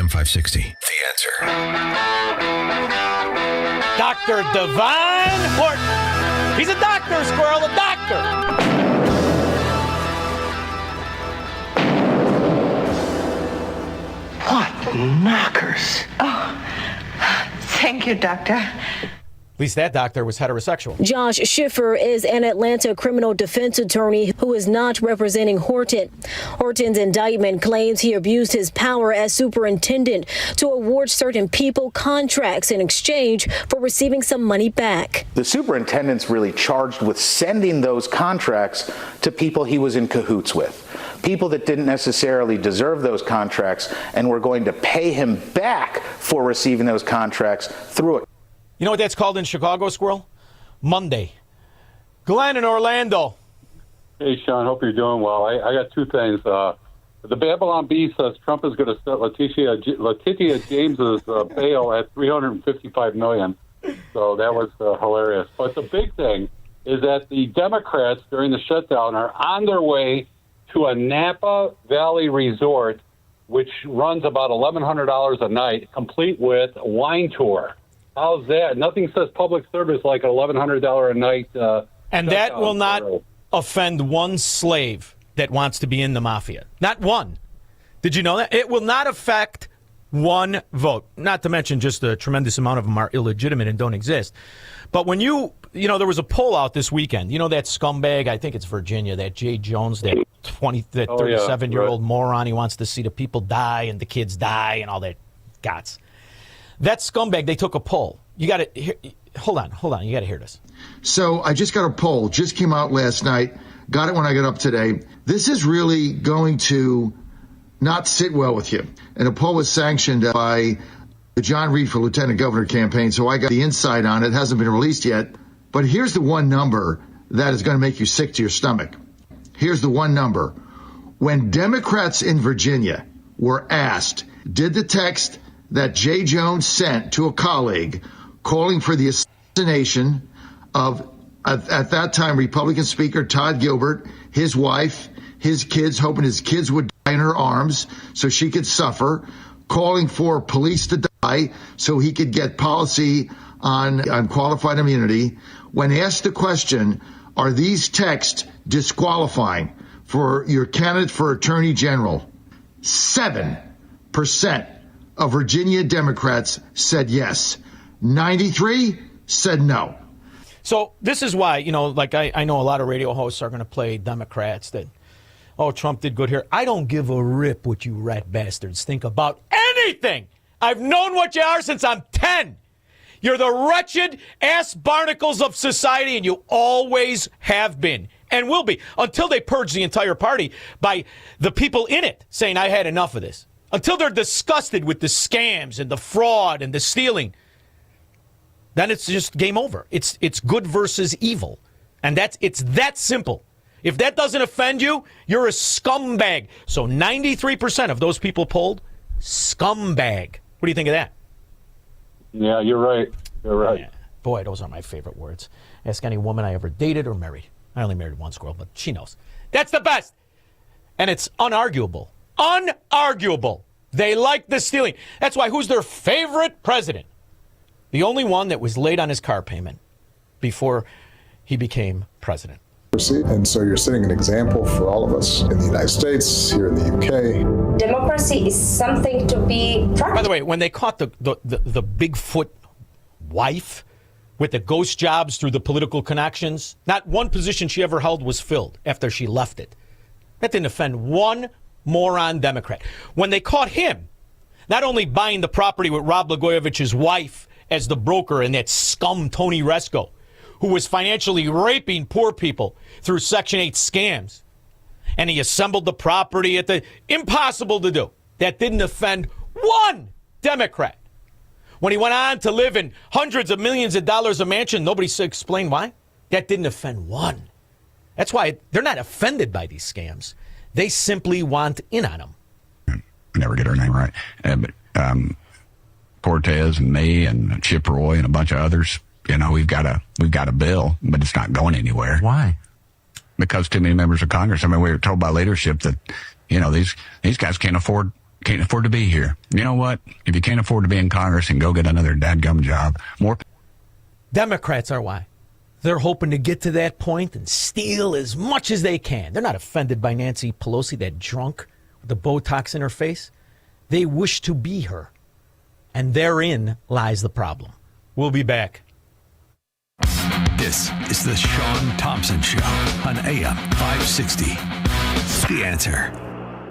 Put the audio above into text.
AM 560. The Answer. Dr. Divine Horton. He's a doctor, Squirrel, a doctor. What knockers. Oh, thank you, Doctor. At least that doctor was heterosexual. Josh Schiffer is an Atlanta criminal defense attorney who is not representing Horton. Horton's indictment claims he abused his power as superintendent to award certain people contracts in exchange for receiving some money back. The superintendent's really charged with sending those contracts to people he was in cahoots with, people that didn't necessarily deserve those contracts and were going to pay him back for receiving those contracts through it. You know what that's called in Chicago, Squirrel? Monday. Glenn in Orlando. Hey, Sean, hope you're doing well. I got two things. The Babylon Bee says Trump is going to set Letitia James's bail at $355 million. So that was hilarious. But the big thing is that the Democrats during the shutdown are on their way to a Napa Valley resort, which runs about $1,100 a night, complete with a wine tour. How's that? Nothing says public service like an $1,100 a night. And that will not offend one slave that wants to be in the mafia. Not one. Did you know that? It will not affect one vote. Not to mention just a tremendous amount of them are illegitimate and don't exist. But when there was a poll out this weekend. You know that scumbag, I think it's Virginia, that Jay Jones, that 37-year-old moron. He wants to see the people die and the kids die and all that guts. That scumbag, they took a poll. You got to hold on. You got to hear this. So I just got a poll, just came out last night. Got it when I got up today. This is really going to not sit well with you. And a poll was sanctioned by the John Reed for Lieutenant Governor campaign. So I got the insight on it. It hasn't been released yet. But here's the one number that is going to make you sick to your stomach. Here's the one number. When Democrats in Virginia were asked, did the text that Jay Jones sent to a colleague calling for the assassination of, at that time, Republican Speaker Todd Gilbert, his wife, his kids, hoping his kids would die in her arms so she could suffer, calling for police to die so he could get policy on qualified immunity. When asked the question, are these texts disqualifying for your candidate for Attorney General? 7% of Virginia Democrats said yes. 93 said no. So this is why, I know a lot of radio hosts are going to play Democrats that, Trump did good here. I don't give a rip what you rat bastards think about anything. I've known what you are since I'm 10. You're the wretched ass barnacles of society, and you always have been and will be until they purge the entire party by the people in it saying, I had enough of this. Until they're disgusted with the scams and the fraud and the stealing, then it's just game over. It's good versus evil. And it's that simple. If that doesn't offend you, you're a scumbag. So 93% of those people polled, scumbag. What do you think of that? Yeah, you're right. You're right. Yeah. Boy, those are my favorite words. Ask any woman I ever dated or married. I only married one squirrel, but she knows. That's the best. And it's unarguable. Unarguable. They like the stealing. That's why who's their favorite president? The only one that was late on his car payment before he became president. And so you're setting an example for all of us in the United States, here in the UK. Democracy is something to be proud of. By the way, when they caught the Bigfoot wife with the ghost jobs through the political connections, not one position she ever held was filled after she left it. That didn't offend one moron Democrat. When they caught him, not only buying the property with Rod Blagojevich's wife as the broker and that scum Tony Resco, who was financially raping poor people through Section 8 scams, and he assembled the property at the impossible to do. That didn't offend one Democrat. When he went on to live in hundreds of millions of dollars a mansion, nobody explained why. That didn't offend one. That's why they're not offended by these scams. They simply want in on them. I never get her name right. But Cortez and me and Chip Roy and a bunch of others, we've got a bill, but it's not going anywhere. Why? Because too many members of Congress. I mean, we were told by leadership that, these guys can't afford can't afford to be here. You know what? If you can't afford to be in Congress, and go get another dadgum job. More Democrats are why. They're hoping to get to that point and steal as much as they can. They're not offended by Nancy Pelosi, that drunk with the Botox in her face. They wish to be her. And therein lies the problem. We'll be back. This is the Sean Thompson Show on AM 560. The Answer.